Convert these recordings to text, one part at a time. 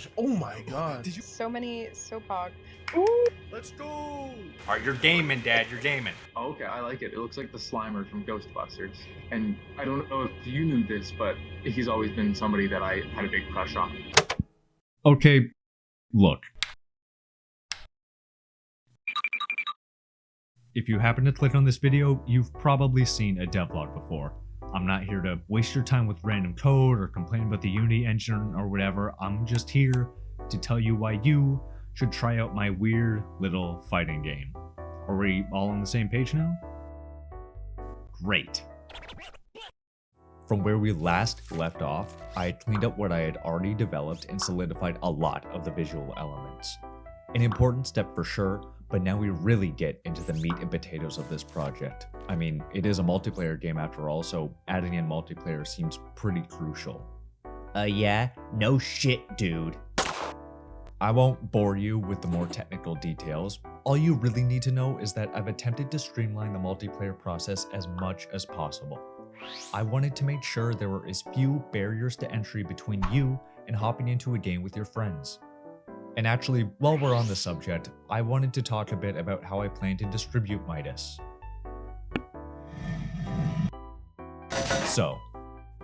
gosh. Oh my god. So many Sopog. Let's go. All right, you're gaming, Dad. You're gaming. Oh, okay, I like it. It looks like the Slimer from Ghostbusters. And I don't know if you knew this, but he's always been somebody that I had a big crush on. Okay, look. If you happen to click on this video, you've probably seen a devlog before. I'm not here to waste your time with random code or complain about the Unity engine or whatever. I'm just here to tell you why you should try out my weird little fighting game. Are we all on the same page now? Great. From where we last left off, I had cleaned up what I had already developed and solidified a lot of the visual elements. An important step for sure, but now we really get into the meat and potatoes of this project. I mean, it is a multiplayer game after all, so adding in multiplayer seems pretty crucial. Yeah? No shit, dude. I won't bore you with the more technical details. All you really need to know is that I've attempted to streamline the multiplayer process as much as possible. I wanted to make sure there were as few barriers to entry between you and hopping into a game with your friends. And actually, while we're on the subject, I wanted to talk a bit about how I plan to distribute MIDAS. So,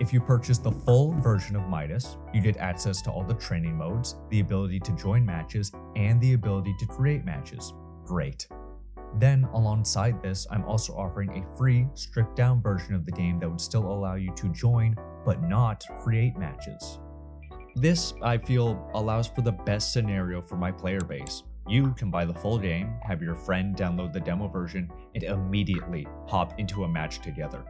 if you purchase the full version of MIDAS, you get access to all the training modes, the ability to join matches, and the ability to create matches. Great. Then, alongside this, I'm also offering a free, stripped-down version of the game that would still allow you to join, but not create matches. This, I feel, allows for the best scenario for my player base. You can buy the full game, have your friend download the demo version, and immediately hop into a match together.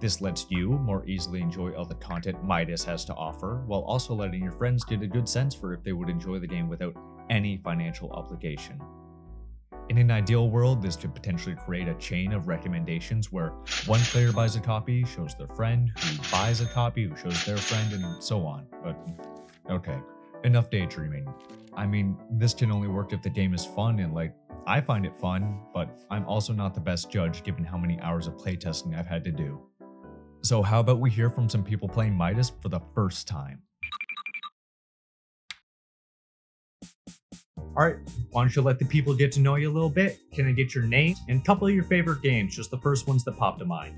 This lets you more easily enjoy all the content MIDAS has to offer, while also letting your friends get a good sense for if they would enjoy the game without any financial obligation. In an ideal world, this could potentially create a chain of recommendations where one player buys a copy, shows their friend, who buys a copy, who shows their friend, and so on. But okay, enough daydreaming. I mean, this can only work if the game is fun and I find it fun, but I'm also not the best judge given how many hours of playtesting I've had to do. So how about we hear from some people playing MIDAS for the first time? Alright, why don't you let the people get to know you a little bit? Can I get your name and a couple of your favorite games, just the first ones that pop to mind?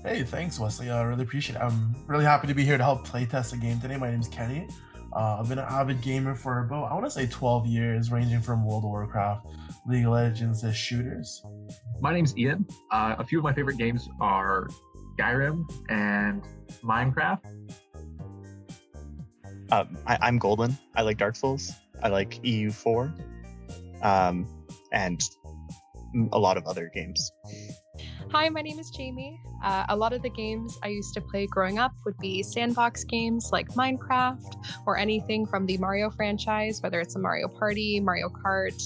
Hey, thanks, Wesley. I really appreciate it. I'm really happy to be here to help playtest a game today. My name's Kenny. I've been an avid gamer for about, I want to say 12 years, ranging from World of Warcraft, League of Legends to shooters. My name's Ian. A few of my favorite games are Skyrim and Minecraft. I'm Golden. I like Dark Souls. I like EU4, and a lot of other games. Hi, my name is Jamie. A lot of the games I used to play growing up would be sandbox games like Minecraft or anything from the Mario franchise, whether it's a Mario Party, Mario Kart,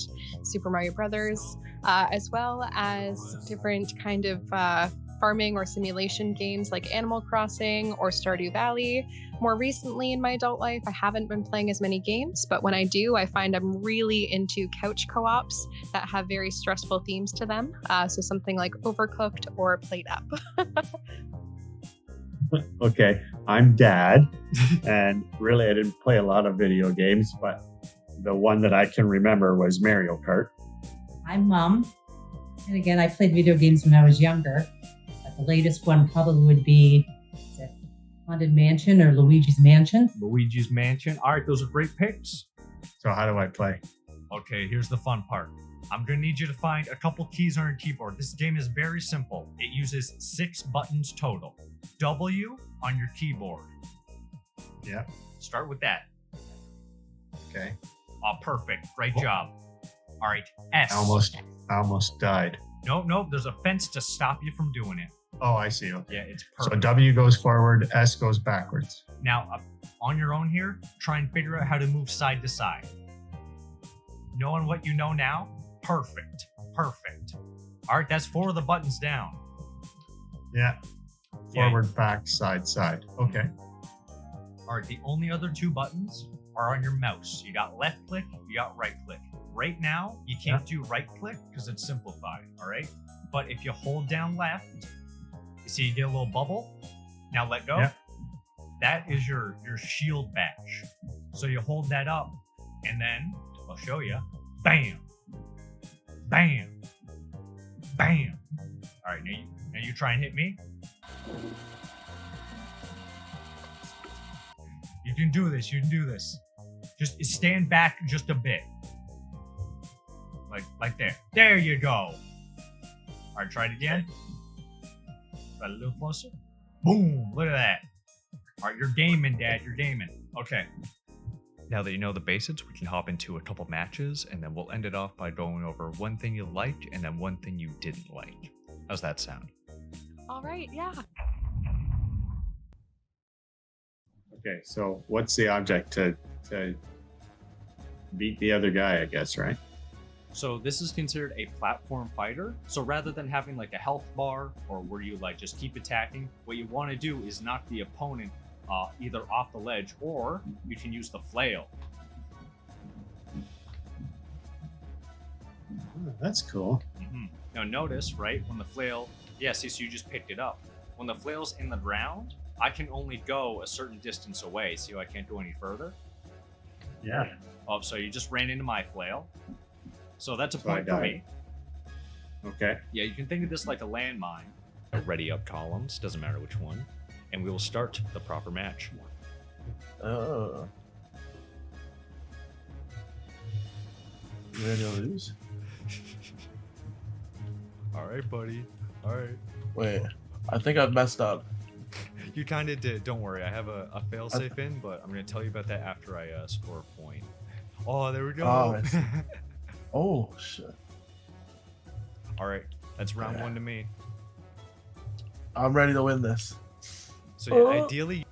Super Mario Brothers, as well as different kind of farming or simulation games like Animal Crossing or Stardew Valley. More recently in my adult life, I haven't been playing as many games, but when I do, I find I'm really into couch co-ops that have very stressful themes to them. So something like Overcooked or Played Up. Okay, I'm Dad, and really I didn't play a lot of video games, but the one that I can remember was Mario Kart. I'm Mom, and again, I played video games when I was younger. But the latest one probably would be Haunted Mansion or Luigi's Mansion. Luigi's Mansion. All right, those are great picks. So how do I play? Okay, here's the fun part. I'm gonna need you to find a couple keys on your keyboard. This game is very simple. It uses 6 buttons total. W on your keyboard. Yeah. Start with that. Okay. Oh, perfect. Great job. All right, S. I almost died. No, there's a fence to stop you from doing it. Oh, I see. Okay. Yeah, it's So perfect. W goes forward, S goes backwards. Now, on your own here, try and figure out how to move side to side. Knowing what you know now, perfect. All right, that's 4 of the buttons down. Yeah. Forward, back, side, side. Okay. All right, the only other 2 buttons are on your mouse. You got left click, you got right click. Right now, you can't do right click because it's simplified, all right? But if you hold down left, you see you get a little bubble. Now let go. Yeah. That is your shield bash. So you hold that up, and then I'll show you. Bam, bam, bam. All right, now you try and hit me. You can do this. You can do this. Just stand back just a bit. Like there. There you go. All right, try it again. Try it a little closer. Boom! Look at that. All right, you're gaming, Dad. You're gaming. Okay. Now that you know the basics, we can hop into a couple matches, and then we'll end it off by going over one thing you liked and then one thing you didn't like. How's that sound? All right, yeah. Okay, so what's the object to beat the other guy, I guess, right? So this is considered a platform fighter. So rather than having like a health bar or where you like just keep attacking, what you want to do is knock the opponent either off the ledge, or you can use the flail. Oh, that's cool. Mm-hmm. Now notice, right, when the flail, yeah, see, so you just picked it up. When the flail's in the ground, I can only go a certain distance away. See how I can't go any further? Yeah. Oh, so you just ran into my flail. So that's a So I point for died. me. Okay. Yeah, you can think of this like a landmine. Ready up columns, doesn't matter which one. And we will start the proper match. Oh. You ready to lose? All right, buddy. All right. Wait, I think I've messed up. You kind of did. Don't worry. I have a failsafe in, but I'm going to tell you about that after I score a point. Oh, there we go. Oh, I see. Oh, shit. All right. That's round Yeah. one to me. I'm ready to win this. So yeah, ideally,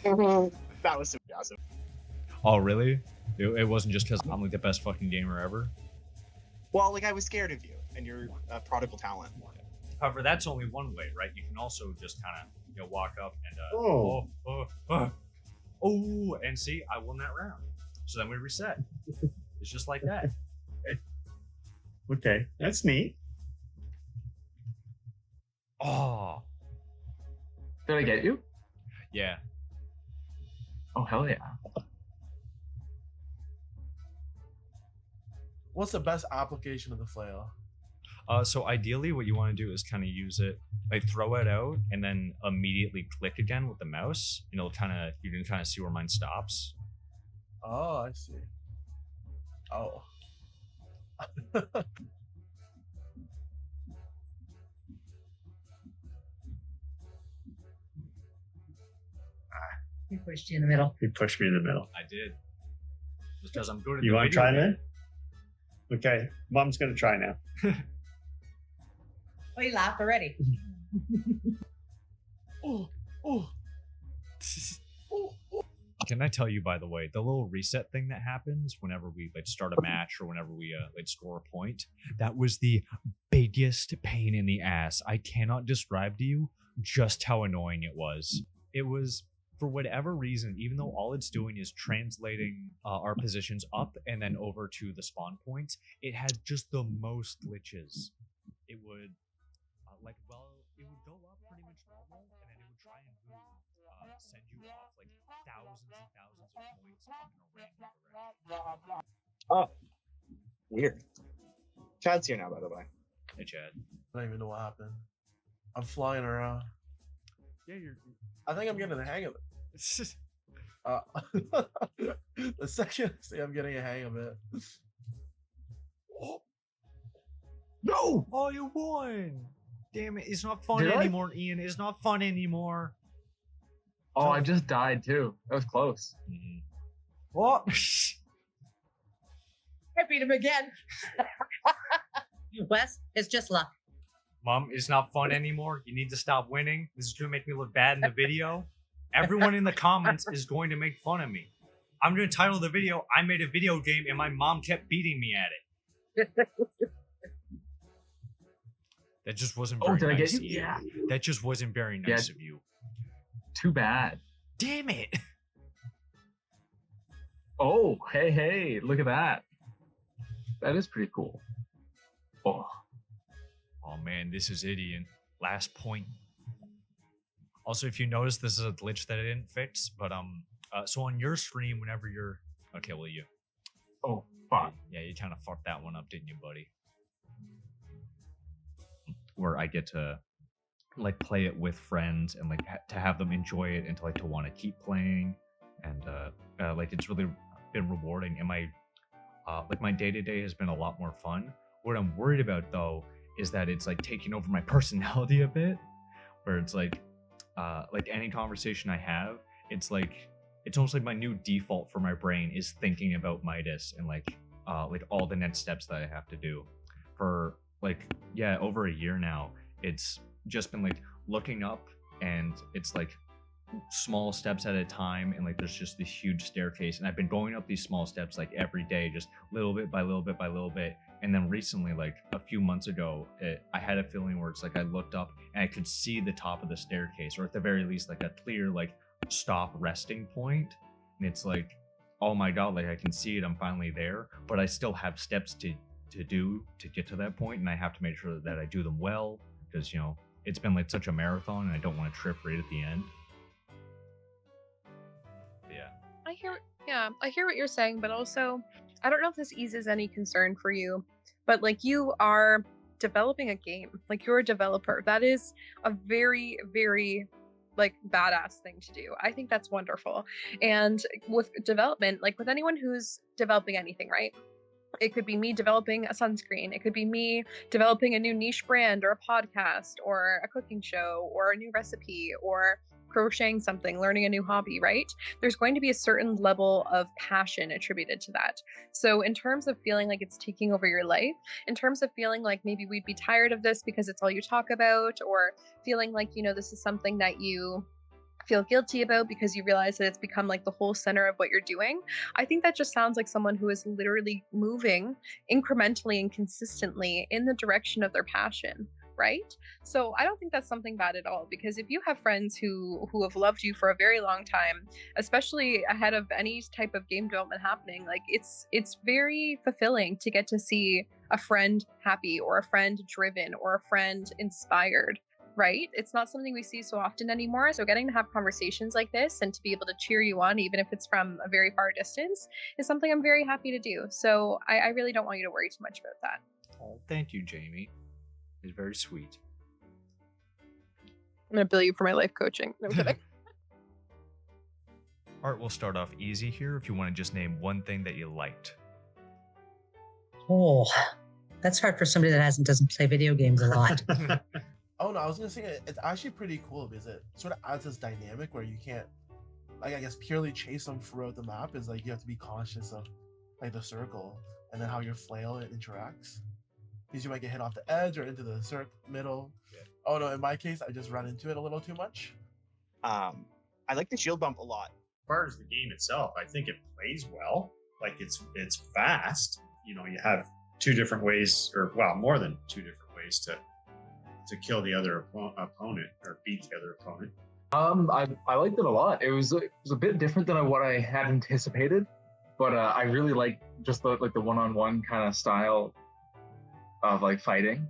That was super awesome. oh really? It wasn't just because I'm like the best fucking gamer ever. Well, like I was scared of you, and you're a prodigal talent. However, that's only one way, right? You can also just kind of, walk up and oh, and see, I won that round. So then we reset. It's just like that. Okay, that's neat. Oh, Did I get you? yeah. Oh, hell yeah. What's the best application of the flail? So ideally, what you want to do is kind of use it, like throw it out, and then immediately click again with the mouse, and you can kind of see where mine stops. Oh, I see. Oh. He pushed you in the middle. He pushed me in the middle. I did. Just because I'm good at You the want to video try game. then? Okay, Mom's gonna try now. Oh, you laughed already. Oh, oh. Can I tell you, by the way, the little reset thing that happens whenever we like start a match or whenever we like score a point, that was the biggest pain in the ass. I cannot describe to you just how annoying it was. It was, for whatever reason, even though all it's doing is translating our positions up and then over to the spawn points, it had just the most glitches. It would it would go up pretty much normal, and then it would try and move, send you off like thousands and thousands of points up in a random direction. Oh, weird. Chad's here now, by the way. Hey, Chad. I don't even know what happened. I'm flying around. Yeah, I think I'm getting the hang of it. The second I say I'm getting a hang of it. No! Oh, you won! Damn it, it's not fun Did I? anymore, Ian. It's not fun anymore. Oh, I just died too. That was close. What? I beat him again. Wes, it's just luck. Mom, it's not fun anymore. You need to stop winning. This is going to make me look bad in the video. Everyone in the comments is going to make fun of me. I'm going to title the video, I made a video game and my mom kept beating me at it. That just wasn't Oh, very did I nice. get you? Ian. Yeah. That just wasn't very nice of you. Too bad. Damn it! Oh, hey, look at that. That is pretty cool. Oh, Oh man, this is it, Ian. Last point. Also, if you notice, this is a glitch that I didn't fix, but so on your stream, whenever you're okay, well, you, Oh, fuck. yeah, you kind of fucked that one up, didn't you, buddy? Where I get to like play it with friends and like to have them enjoy it and to like to want to keep playing, and like it's really been rewarding. And my like my day-to-day has been a lot more fun. What I'm worried about though is that it's like taking over my personality a bit, where it's like any conversation I have, it's almost like my new default for my brain is thinking about Midas and like all the next steps that I have to do. For like, yeah, over a year now, it's just been like looking up, and it's like small steps at a time, and like there's just this huge staircase, and I've been going up these small steps like every day, just little bit by little bit by little bit. And then recently, like a few months ago, I had a feeling where it's like I looked up and I could see the top of the staircase, or at the very least like a clear like stop resting point. And it's like, oh my god, like I can see it, I'm finally there, but I still have steps to do to get to that point, and I have to make sure that I do them well, because it's been like such a marathon, and I don't want to trip right at the end. Yeah. I hear what you're saying, but also I don't know if this eases any concern for you, but like you are developing a game, like you're a developer. That is a very, very like badass thing to do. I think that's wonderful. And with development, like with anyone who's developing anything, right? It could be me developing a sunscreen. It could be me developing a new niche brand or a podcast or a cooking show or a new recipe or crocheting something, learning a new hobby, right? There's going to be a certain level of passion attributed to that. So in terms of feeling like it's taking over your life, in terms of feeling like maybe we'd be tired of this because it's all you talk about, or feeling like, this is something that you feel guilty about because you realize that it's become like the whole center of what you're doing, I think that just sounds like someone who is literally moving incrementally and consistently in the direction of their passion. Right? So I don't think that's something bad at all, because if you have friends who have loved you for a very long time, especially ahead of any type of game development happening, like it's very fulfilling to get to see a friend happy or a friend driven or a friend inspired. Right? It's not something we see so often anymore. So getting to have conversations like this and to be able to cheer you on, even if it's from a very far distance, is something I'm very happy to do. So I really don't want you to worry too much about that. Oh, thank you, Jamie. It's very sweet. I'm gonna bill you for my life coaching. No, I'm kidding. Art, we'll start off easy here. If you want to just name one thing that you liked. Oh, that's hard for somebody that doesn't play video games a lot. Oh no, I was gonna say it's actually pretty cool because it sort of adds this dynamic where you can't, like, I guess purely chase them throughout the map. Is like you have to be conscious of like the circle and then how your flail interacts. Because you might get hit off the edge or into the middle. Yeah. Oh no, in my case, I just run into it a little too much. I like the shield bump a lot. As far as the game itself, I think it plays well. Like it's fast. You have two different ways, or well, more than two different ways to kill the other opponent or beat the other opponent. I liked it a lot. It was a bit different than what I had anticipated, but I really like just the one-on-one kind of style of like fighting.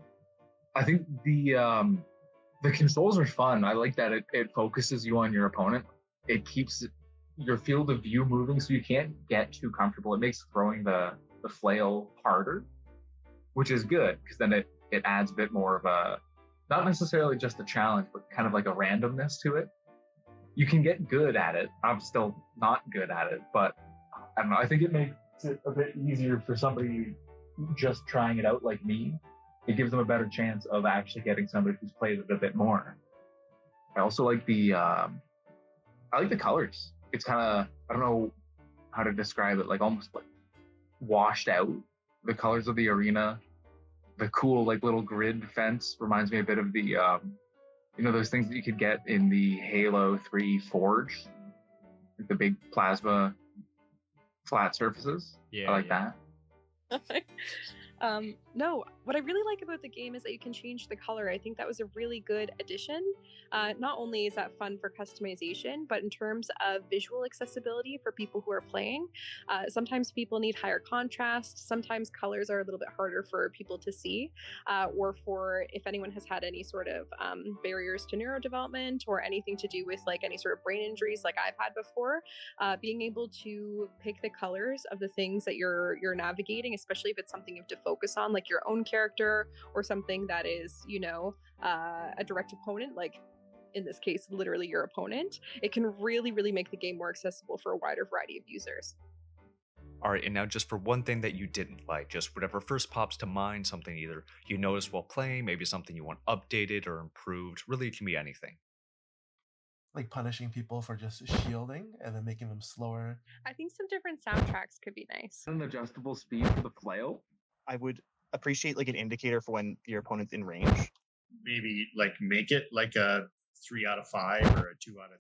I think the controls are fun. I like that it focuses you on your opponent. It keeps your field of view moving, so you can't get too comfortable. It makes throwing the flail harder, which is good, because then it adds a bit more of a, not necessarily just a challenge, but kind of like a randomness to it. You can get good at it. I'm still not good at it, but I don't know. I think it makes it a bit easier for somebody just trying it out like me. It gives them a better chance of actually getting somebody who's played it a bit more. I also like the colors. It's kind of, I don't know how to describe it, like almost like washed out. The colors of the arena, the cool like little grid fence reminds me a bit of the those things that you could get in the Halo 3 Forge, like the big plasma flat surfaces. Yeah, I like that. No, what I really like about the game is that you can change the color. I think that was a really good addition. Not only is that fun for customization, but in terms of visual accessibility for people who are playing, sometimes people need higher contrast. Sometimes colors are a little bit harder for people to see, or for if anyone has had any sort of barriers to neurodevelopment or anything to do with like any sort of brain injuries like I've had before, being able to pick the colors of the things that you're navigating, especially if it's something you have to focus on, like your own character or something that is, a direct opponent, like in this case, literally your opponent, it can really, really make the game more accessible for a wider variety of users. All right, and now just for one thing that you didn't like, just whatever first pops to mind, something either you noticed while playing, maybe something you want updated or improved. Really, it can be anything. Like punishing people for just shielding and then making them slower. I think some different soundtracks could be nice. An adjustable speed for the flail. I would appreciate like an indicator for when your opponent's in range. Maybe like make it like a 3 out of 5 or a 2 out of